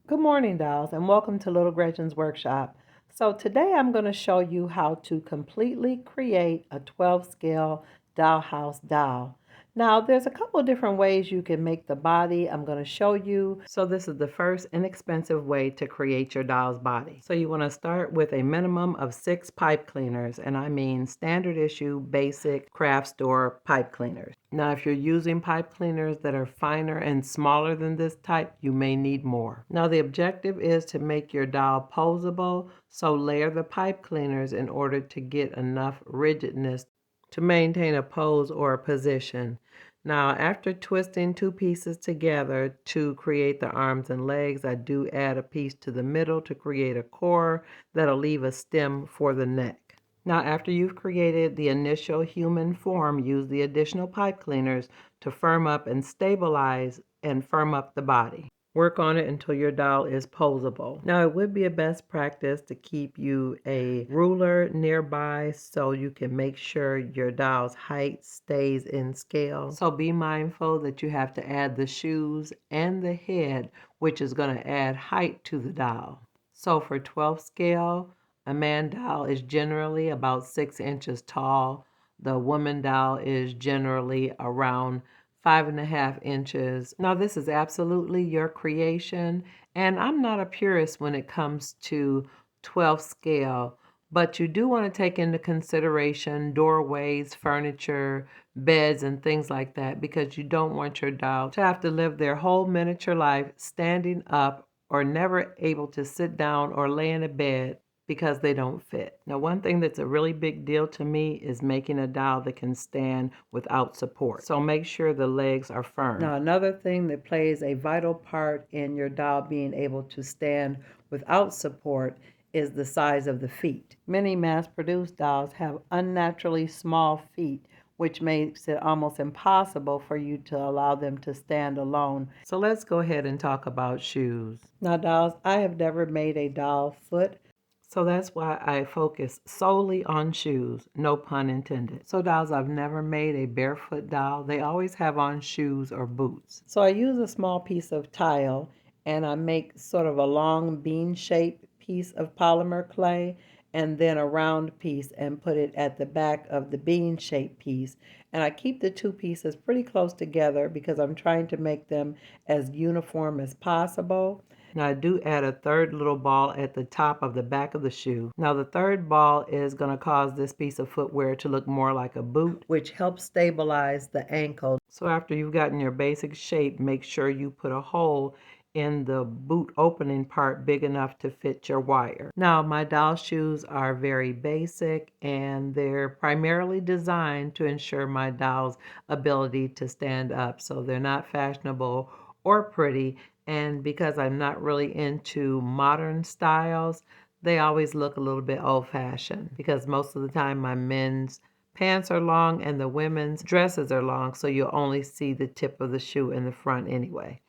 Good morning, dolls, and welcome to Little Gretchen's workshop. So today I'm going to show you how to completely create a 12 scale dollhouse doll. Now there's a couple of different ways you can make the body. I'm going to show you. So this is the first inexpensive way to create your doll's body. So you want to start with a minimum of 6 pipe cleaners, and I mean standard issue, basic craft store pipe cleaners. Now, if you're using pipe cleaners that are finer and smaller than this type, you may need more. Now, the objective is to make your doll posable, so layer the pipe cleaners in order to get enough rigidness to maintain a pose or a position. Now, after twisting 2 pieces together to create the arms and legs, I do add a piece to the middle to create a core that'll leave a stem for the neck. Now, after you've created the initial human form, use the additional pipe cleaners to firm up and stabilize and firm up the body. Work on it until your doll is posable. Now, it would be a best practice to keep you a ruler nearby so you can make sure your doll's height stays in scale. So be mindful that you have to add the shoes and the head, which is going to add height to the doll. So for 12 scale, a man doll is generally about 6 inches tall. The woman doll is generally around 5.5 inches. Now, this is absolutely your creation, and I'm not a purist when it comes to 12 scale, but you do want to take into consideration doorways, furniture, beds, and things like that, because you don't want your doll to have to live their whole miniature life standing up or never able to sit down or lay in a bed because they don't fit. Now, one thing that's a really big deal to me is making a doll that can stand without support. So make sure the legs are firm. Now, another thing that plays a vital part in your doll being able to stand without support is the size of the feet. Many mass-produced dolls have unnaturally small feet, which makes it almost impossible for you to allow them to stand alone. So let's go ahead and talk about shoes. Now, dolls, I have never made a doll foot, so that's why I focus solely on shoes, no pun intended. So dolls, I've never made a barefoot doll. They always have on shoes or boots. So I use a small piece of tile and I make sort of a long bean-shaped piece of polymer clay and then a round piece and put it at the back of the bean-shaped piece. And I keep the 2 pieces pretty close together because I'm trying to make them as uniform as possible. Now I do add a third little ball at the top of the back of the shoe. Now the third ball is going to cause this piece of footwear to look more like a boot, which helps stabilize the ankle. So after you've gotten your basic shape, make sure you put a hole in the boot opening part big enough to fit your wire. Now my doll shoes are very basic and they're primarily designed to ensure my doll's ability to stand up. So they're not fashionable or pretty, and because I'm not really into modern styles, they always look a little bit old-fashioned because most of the time my men's pants are long and the women's dresses are long, so you'll only see the tip of the shoe in the front anyway.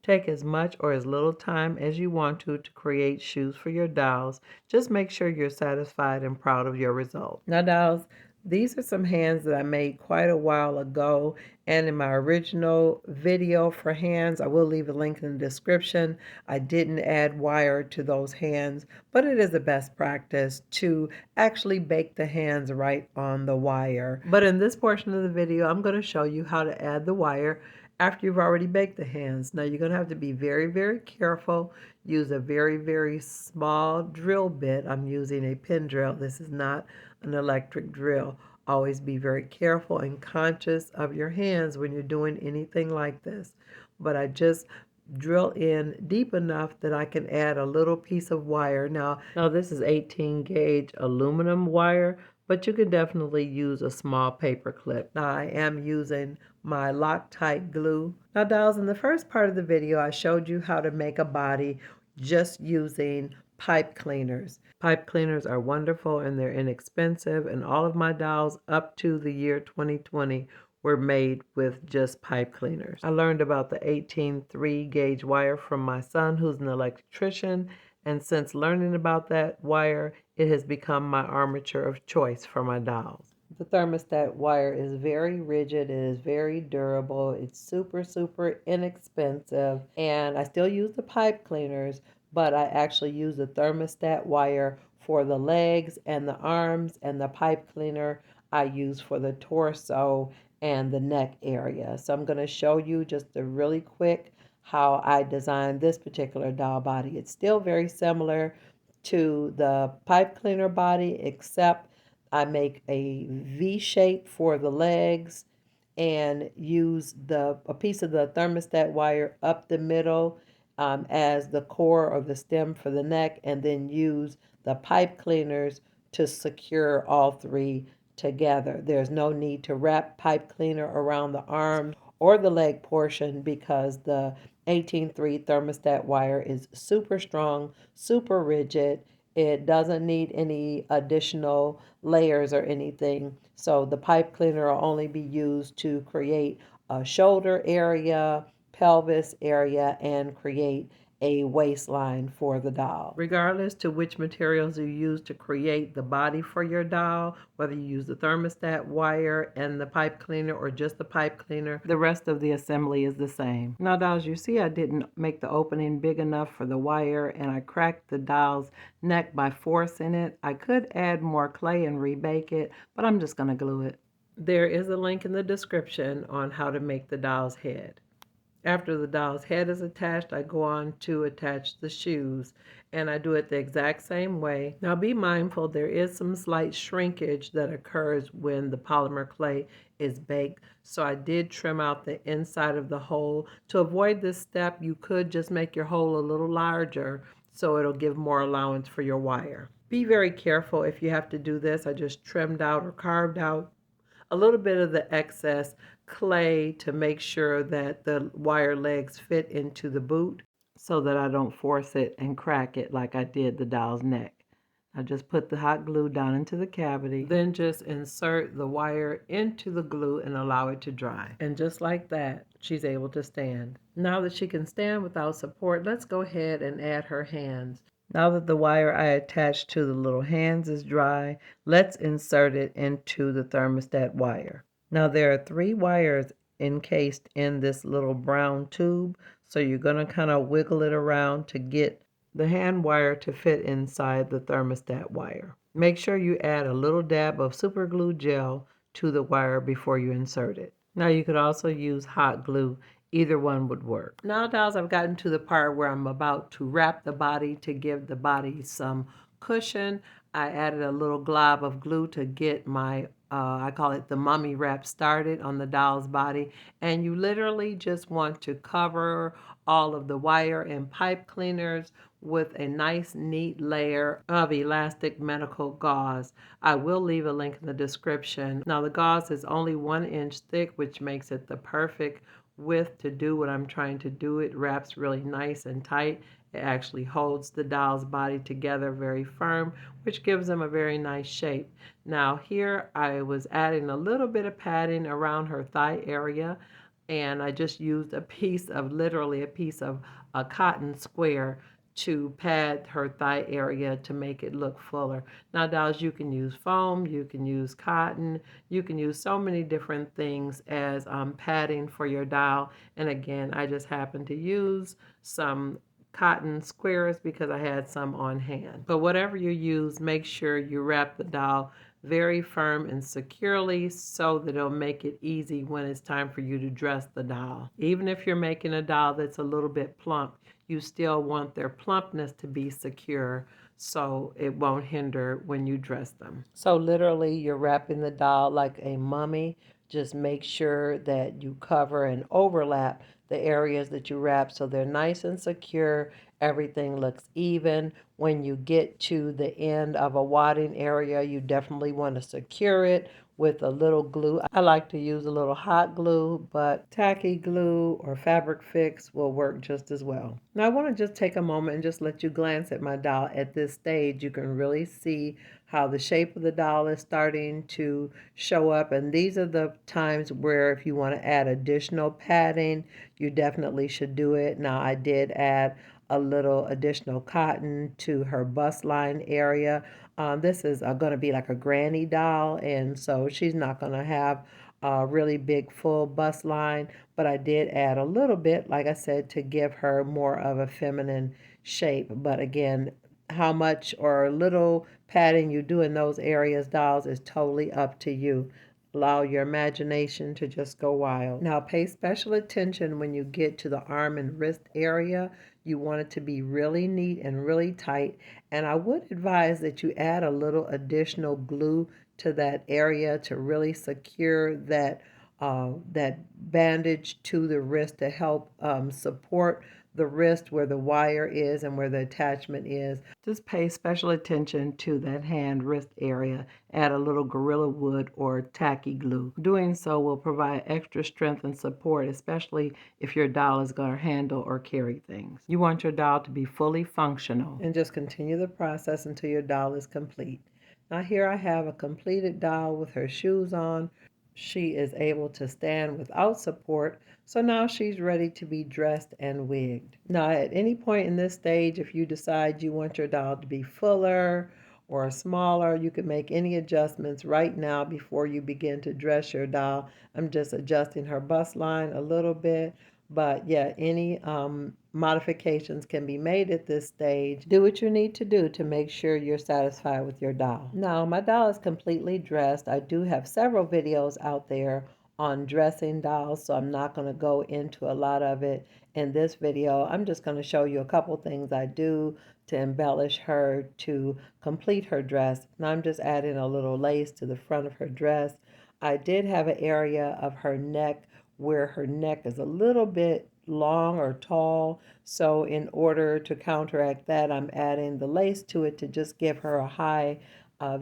Take as much or as little time as you want to create shoes for your dolls. Just make sure you're satisfied and proud of your result. Now, dolls, these are some hands that I made quite a while ago, and in my original video for hands, I will leave a link in the description. I didn't add wire to those hands, but it is a best practice to actually bake the hands right on the wire. But in this portion of the video, I'm going to show you how to add the wire after you've already baked the hands. Now you're going to have to be very, very careful. Use a very, very small drill bit. I'm using a pin drill. This is not an electric drill. Always be very careful and conscious of your hands when you're doing anything like this. But I just drill in deep enough that I can add a little piece of wire. Now this is 18 gauge aluminum wire, but you can definitely use a small paper clip. Now I am using my Loctite glue. Now dolls, in the first part of the video, I showed you how to make a body just using pipe cleaners. Pipe cleaners are wonderful and they're inexpensive, and all of my dolls up to the year 2020 were made with just pipe cleaners. I learned about the 18 3-gauge wire from my son, who's an electrician, and since learning about that wire, it has become my armature of choice for my dolls. The thermostat wire is very rigid, it is very durable, it's super, super inexpensive, and I still use the pipe cleaners, but I actually use the thermostat wire for the legs and the arms, and the pipe cleaner I use for the torso and the neck area. So I'm going to show you just a really quick how I designed this particular doll body. It's still very similar to the pipe cleaner body, except I make a V shape for the legs and use a piece of the thermostat wire up the middle as the core or the stem for the neck, and then use the pipe cleaners to secure all three together. There's no need to wrap pipe cleaner around the arms or the leg portion because the 18-3 thermostat wire is super strong, super rigid. It doesn't need any additional layers or anything. So the pipe cleaner will only be used to create a shoulder area, pelvis area, and create a waistline for the doll. Regardless to which materials you use to create the body for your doll, whether you use the thermostat wire and the pipe cleaner or just the pipe cleaner, the rest of the assembly is the same. Now dolls, you see I didn't make the opening big enough for the wire, and I cracked the doll's neck by forcing it. I could add more clay and rebake it, but I'm just going to glue it. There is a link in the description on how to make the doll's head. After the doll's head is attached, I go on to attach the shoes, and I do it the exact same way. Now be mindful, there is some slight shrinkage that occurs when the polymer clay is baked, so I did trim out the inside of the hole. To avoid this step, you could just make your hole a little larger so it'll give more allowance for your wire. Be very careful if you have to do this. I just trimmed out or carved out a little bit of the excess clay to make sure that the wire legs fit into the boot so that I don't force it and crack it like I did the doll's neck. I just put the hot glue down into the cavity, then just insert the wire into the glue and allow it to dry. And just like that, she's able to stand. Now that she can stand without support, let's go ahead and add her hands. Now that the wire I attached to the little hands is dry, let's insert it into the thermostat wire. Now there are 3 wires encased in this little brown tube, so you're going to kind of wiggle it around to get the hand wire to fit inside the thermostat wire. Make sure you add a little dab of super glue gel to the wire before you insert it. Now you could also use hot glue. Either one would work. Now dolls, I've gotten to the part where I'm about to wrap the body to give the body some cushion. I added a little glob of glue to get my I call it the mummy wrap started on the doll's body, and you literally just want to cover all of the wire and pipe cleaners with a nice neat layer of elastic medical gauze. I will leave a link in the description. Now the gauze is only 1 inch thick, which makes it the perfect width to do what I'm trying to do. It wraps really nice and tight. It actually holds the doll's body together very firm, which gives them a very nice shape. Now here I was adding a little bit of padding around her thigh area, and I just used literally a piece of a cotton square to pad her thigh area to make it look fuller. Now dolls, you can use foam, you can use cotton, you can use so many different things as padding for your doll. And again, I just happened to use some cotton squares because I had some on hand. But whatever you use, make sure you wrap the doll very firm and securely so that it'll make it easy when it's time for you to dress the doll. Even if you're making a doll that's a little bit plump, you still want their plumpness to be secure so it won't hinder when you dress them. So literally you're wrapping the doll like a mummy. Just make sure that you cover and overlap the areas that you wrap so they're nice and secure. Everything looks even. When you get to the end of a wadding area, you definitely want to secure it with a little glue. I like to use a little hot glue, but tacky glue or fabric fix will work just as well. Now I want to just take a moment and just let you glance at my doll. At this stage, you can really see how the shape of the doll is starting to show up, and these are the times where if you want to add additional padding, you definitely should do it. Now I did add a little additional cotton to her bust line area. This is going to be like a granny doll, and so she's not going to have a really big full bust line, but I did add a little bit, like I said, to give her more of a feminine shape. But again, how much or little padding you do in those areas, dolls, is totally up to you. Allow your imagination to just go wild. Now, pay special attention when you get to the arm and wrist area. You want it to be really neat and really tight. And I would advise that you add a little additional glue to that area to really secure that bandage to the wrist to help support the wrist where the wire is and where the attachment is. Just pay special attention to that hand wrist area. Add a little Gorilla Wood or Tacky Glue. Doing so will provide extra strength and support, especially if your doll is going to handle or carry things. You want your doll to be fully functional. And just continue the process until your doll is complete. Now here I have a completed doll with her shoes on. She is able to stand without support, so now she's ready to be dressed and wigged. Now, at any point in this stage, if you decide you want your doll to be fuller or smaller, you can make any adjustments right now before you begin to dress your doll. I'm just adjusting her bust line a little bit, but yeah, any modifications can be made at this stage. Do what you need to do to make sure you're satisfied with your doll. Now, my doll is completely dressed. I do have several videos out there on dressing dolls, so I'm not going to go into a lot of it in this video. I'm just going to show you a couple things I do to embellish her to complete her dress. Now I'm just adding a little lace to the front of her dress. I did have an area of her neck where her neck is a little bit long or tall, so in order to counteract that, I'm adding the lace to it to just give her a high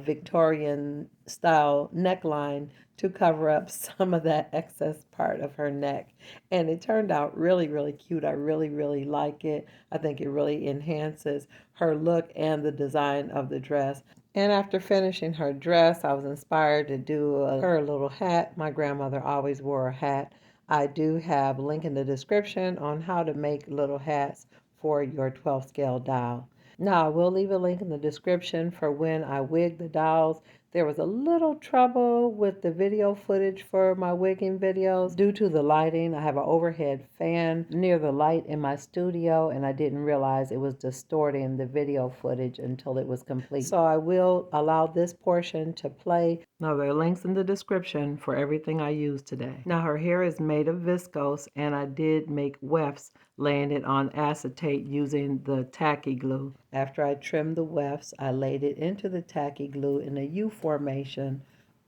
Victorian style neckline to cover up some of that excess part of her neck. And it turned out really, really cute. I really, really like it. I think it really enhances her look and the design of the dress. And after finishing her dress, I was inspired to do her little hat. My grandmother always wore a hat. I do have a link in the description on how to make little hats for your 12 scale doll. Now, I will leave a link in the description for when I wig the dolls. There was a little trouble with the video footage for my wigging videos due to the lighting. I have an overhead fan near the light in my studio, and I didn't realize it was distorting the video footage until it was complete. So I will allow this portion to play. Now, there are links in the description for everything I used today. Now, her hair is made of viscose, and I did make wefts laying it on acetate using the tacky glue. After I trimmed the wefts, I laid it into the tacky glue in a U formation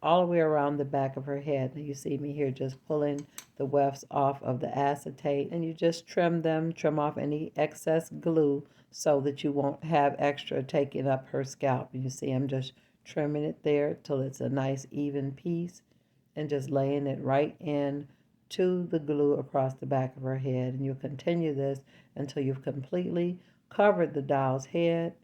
all the way around the back of her head. Now you see me here just pulling the wefts off of the acetate, and you just trim them, trim off any excess glue so that you won't have extra taking up her scalp. You see I'm just trimming it there till it's a nice even piece and just laying it right in to the glue across the back of her head. And you'll continue this until you've completely covered the doll's head.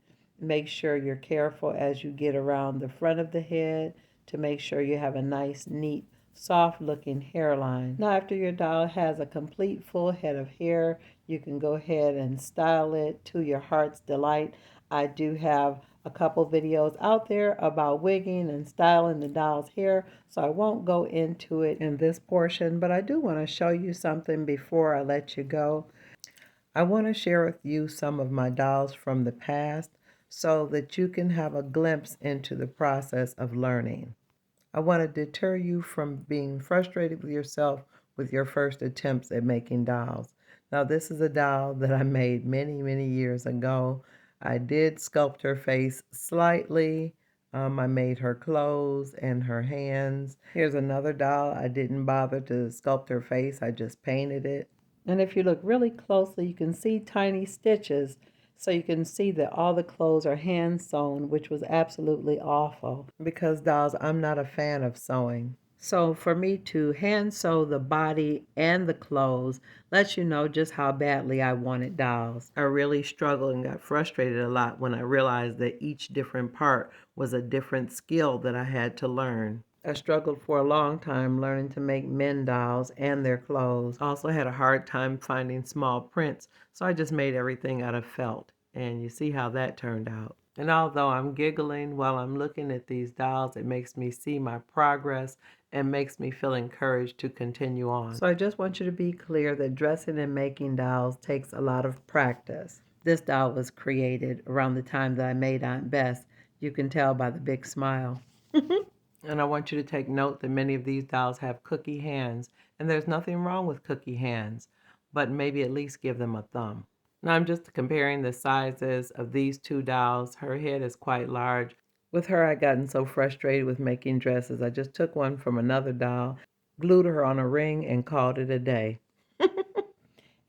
Make sure you're careful as you get around the front of the head to make sure you have a nice, neat, soft looking hairline. Now, after your doll has a complete full head of hair, you can go ahead and style it to your heart's delight. I do have a couple videos out there about wigging and styling the doll's hair, so I won't go into it in this portion, but I do want to show you something before I let you go. I want to share with you some of my dolls from the past so that you can have a glimpse into the process of learning. I want to deter you from being frustrated with yourself with your first attempts at making dolls. Now, this is a doll that I made many, many years ago. I did sculpt her face slightly. I made her clothes and her hands. Here's another doll. I didn't bother to sculpt her face. I just painted it. And if you look really closely, you can see tiny stitches. So you can see that all the clothes are hand sewn, which was absolutely awful because dolls, I'm not a fan of sewing. So for me to hand sew the body and the clothes lets you know just how badly I wanted dolls. I really struggled and got frustrated a lot when I realized that each different part was a different skill that I had to learn. I struggled for a long time learning to make men dolls and their clothes. I also had a hard time finding small prints, so I just made everything out of felt. And you see how that turned out. And although I'm giggling while I'm looking at these dolls, it makes me see my progress and makes me feel encouraged to continue on. So I just want you to be clear that dressing and making dolls takes a lot of practice. This doll was created around the time that I made Aunt Bess. You can tell by the big smile. And I want you to take note that many of these dolls have cookie hands, and there's nothing wrong with cookie hands, but maybe at least give them a thumb. Now I'm just comparing the sizes of these two dolls. Her head is quite large. With her, I gotten so frustrated with making dresses. I just took one from another doll, glued her on a ring, and called it a day.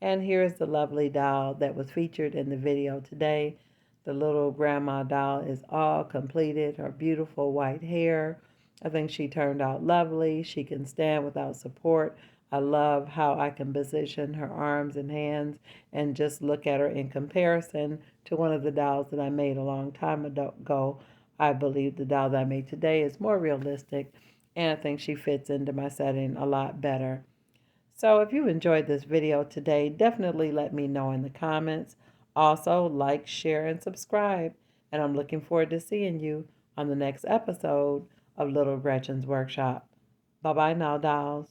And here's the lovely doll that was featured in the video today. The little grandma doll is all completed. Her beautiful white hair. I think she turned out lovely. She can stand without support. I love how I can position her arms and hands and just look at her in comparison to one of the dolls that I made a long time ago. I believe the doll that I made today is more realistic, and I think she fits into my setting a lot better. So if you enjoyed this video today, definitely let me know in the comments. Also, like, share, and subscribe. And I'm looking forward to seeing you on the next episode of Little Gretchen's Workshop. Bye-bye now, dolls.